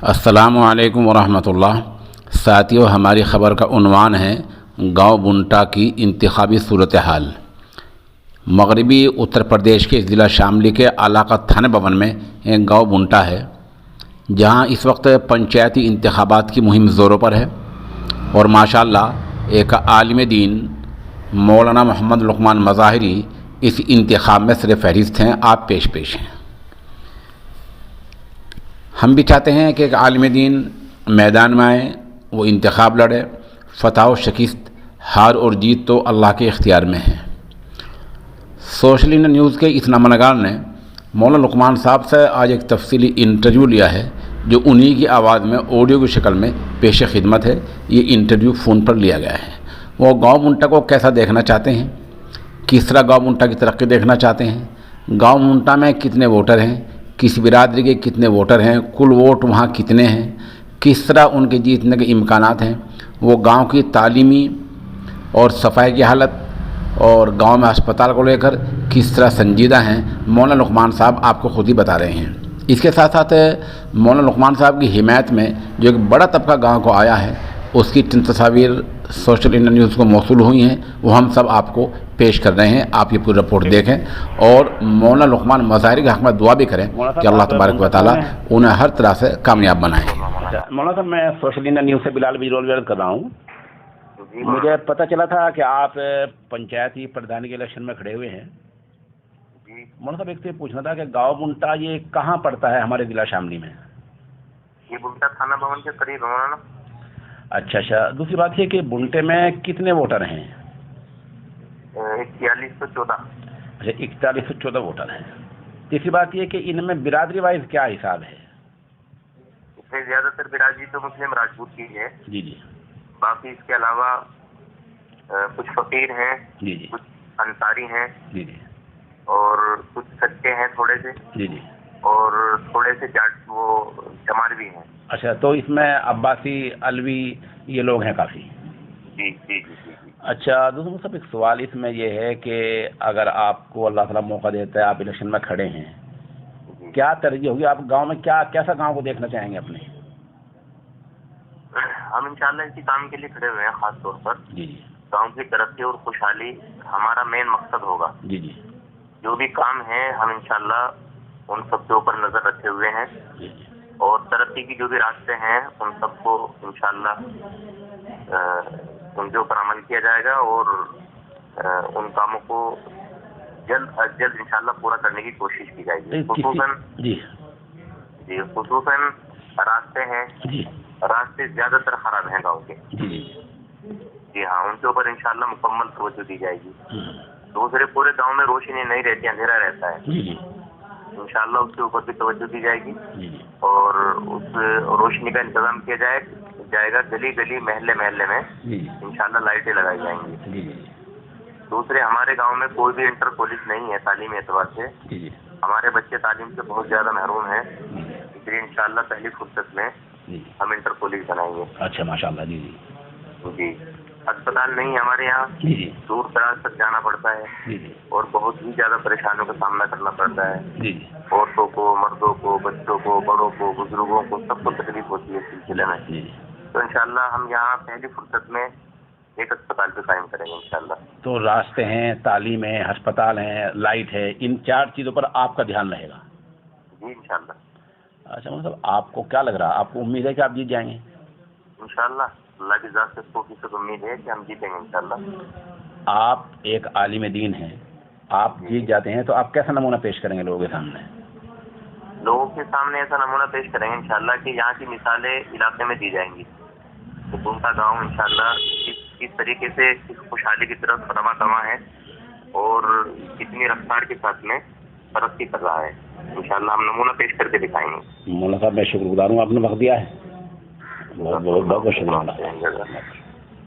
السلام علیکم ورحمۃ اللہ۔ ساتھیو، ہماری خبر کا عنوان ہے گاؤں بنٹا کی انتخابی صورتحال۔ مغربی اتر پردیش کے ضلع شاملی کے علاقہ تھانہ بھون میں ایک گاؤں بنٹا ہے، جہاں اس وقت پنچایتی انتخابات کی مہم زوروں پر ہے، اور ماشاءاللہ ایک عالم دین مولانا محمد لقمان مظاہری اس انتخاب میں سر فہرست ہیں۔ آپ پیش ہیں۔ ہم بھی چاہتے ہیں کہ ایک عالم دین میدان میں آئے، وہ انتخاب لڑے۔ فتح و شکست، ہار اور جیت تو اللہ کے اختیار میں ہے۔ سوشل انڈیا نیوز کے اس نامہ نگار نے مولانا لقمان صاحب سے آج ایک تفصیلی انٹرویو لیا ہے، جو انہی کی آواز میں آڈیو کی شکل میں پیش خدمت ہے۔ یہ انٹرویو فون پر لیا گیا ہے۔ وہ گاؤں بنٹا کو کیسا دیکھنا چاہتے ہیں، کس طرح گاؤں بنٹا کی ترقی دیکھنا چاہتے ہیں، گاؤں بنٹا میں کتنے ووٹر ہیں، کس برادری کے کتنے ووٹر ہیں، کل ووٹ وہاں کتنے ہیں، کس طرح ان کے جیتنے کے امکانات ہیں، وہ گاؤں کی تعلیمی اور صفائی کی حالت اور گاؤں میں ہسپتال کو لے کر کس طرح سنجیدہ ہیں، مولانا لقمان صاحب آپ کو خود ہی بتا رہے ہیں۔ اس کے ساتھ ساتھ مولانا لقمان صاحب کی حمایت میں جو ایک بڑا طبقہ گاؤں کو آیا ہے، اس کی چند تصاویر سوشل انڈیا نیوز کو موصول ہوئی ہیں، وہ ہم سب آپ کو پیش کر رہے ہیں۔ آپ یہ پوری رپورٹ دیکھیں اور مولانا لقمان مظاہری کے حق میں دعا بھی کریں کہ اللہ تبارک و تعالیٰ انہیں ہر طرح سے کامیاب بنائیں۔ مولانا صاحب، میں سوشل انڈیا نیوز سے بلال بیرول کر رہا ہوں۔ مجھے پتہ چلا تھا کہ آپ پنچایتی پردھان کے الیکشن میں کھڑے ہوئے ہیں۔ مولانا صاحب، ایک تو یہ پوچھنا تھا کہ گاؤں بنٹا یہ کہاں پڑتا ہے ہمارے ضلع شاملی میں؟ یہ بنٹا تھانہ بھون کے قریب ہے مولانا۔ اچھا، دوسری بات یہ کہ بنٹے میں کتنے ووٹر ہیں؟ 4114۔ اچھا، 4114 ووٹر ہیں۔ تیسری بات یہ کہ ان میں برادری وائز کیا حساب ہے؟ اس میں زیادہ تر برادری تو مسلم راجپوت کی ہے۔ جی۔ باقی اس کے علاوہ کچھ فقیر ہیں، کچھ انصاری ہیں، اور کچھ سچے ہیں تھوڑے سے، اور تھوڑے سے جاٹ وہ چماروی ہیں۔ اچھا، تو اس میں عباسی، علوی یہ لوگ ہیں کافی۔ جی۔ اچھا، دوسرا صاحب ایک سوال اس میں یہ ہے کہ اگر آپ کو اللہ تعالیٰ موقع دیتا ہے، آپ الیکشن میں کھڑے ہیں، کیا ترجیح ہوگی؟ آپ گاؤں میں کیسا گاؤں کو دیکھنا چاہیں گے اپنے؟ ہم انشاءاللہ اسی کام کے لیے کھڑے ہوئے ہیں، خاص طور پر جی۔ گاؤں کی ترقی اور خوشحالی ہمارا مین مقصد ہوگا۔ جی۔ جو بھی کام ہے ہم انشاءاللہ ان سب کے اوپر نظر رکھے ہوئے ہیں، اور ترقی کی جو بھی راستے ہیں ان سب کو انشاءاللہ ان کے اوپر عمل کیا جائے گا، اور ان کاموں کو جلد از جلد انشاءاللہ پورا کرنے کی کوشش کی جائے گی۔ خصوصاً راستے ہیں، راستے زیادہ تر خراب ہیں گاؤں کے۔ جی ہاں، ان کے اوپر انشاءاللہ مکمل توجہ دی جائے گی۔ دوسرے پورے گاؤں میں روشنی نہیں رہتی، اندھیرا رہتا ہے، انشاءاللہ اس کے اوپر بھی توجہ دی جائے گی، اور اس روشنی کا انتظام کیا جائے گا۔ گلی گلی، محلے محلے میں انشاءاللہ لائٹیں لگائی جائیں گی۔ دوسرے، ہمارے گاؤں میں کوئی بھی انٹر کالج نہیں ہے تعلیمی اعتبار سے۔ ہمارے بچے تعلیم سے بہت زیادہ محروم ہیں، اس لیے انشاءاللہ پہلی فرصت میں ہم انٹر کالج بنائیں گے۔ اچھا، ماشاءاللہ۔ جی، اسپتال نہیں ہے ہمارے یہاں، دور دراز تک جانا پڑتا ہے، اور بہت ہی زیادہ پریشانیوں کا سامنا کرنا پڑتا ہے۔ عورتوں کو، مردوں کو، بچوں کو، بڑوں کو، بزرگوں کو، سب کو تکلیف ہوتی ہے اس سلسلے میں۔ تو انشاءاللہ ہم یہاں پہلی فرصت میں ایک اسپتال پہ قائم کریں گے انشاءاللہ۔ تو راستے ہیں، تعلیم ہے، ہسپتال ہیں، لائٹ ہے، ان 4 چیزوں پر آپ کا دھیان رہے گا؟ جی انشاءاللہ۔ اچھا، مطلب آپ کو کیا لگ رہا ہے، آپ کو امید ہے کہ آپ جیت جائیں گے؟ انشاءاللہ اللہ کی ذات سے 100% امید ہے کہ ہم جیتیں گے انشاءاللہ۔ آپ ایک عالم دین ہیں، آپ جیت جاتے ہیں تو آپ کیسا نمونہ پیش کریں گے لوگوں کے سامنے؟ لوگوں کے سامنے ایسا نمونہ پیش کریں گے انشاءاللہ کہ یہاں کی مثالیں علاقے میں دی جائیں گی، تو بنٹا گاؤں انشاءاللہ کس طریقے سے اس خوشحالی کی طرف رواں ہے، اور کتنی رفتار کے ساتھ میں ترقی کر رہا ہے، انشاءاللہ ہم نمونہ پیش کر کے دکھائیں گے۔ مولانا صاحب، میں شکر گزار ہوں، آپ نے وقت دیا ہے، بہت شکریہ۔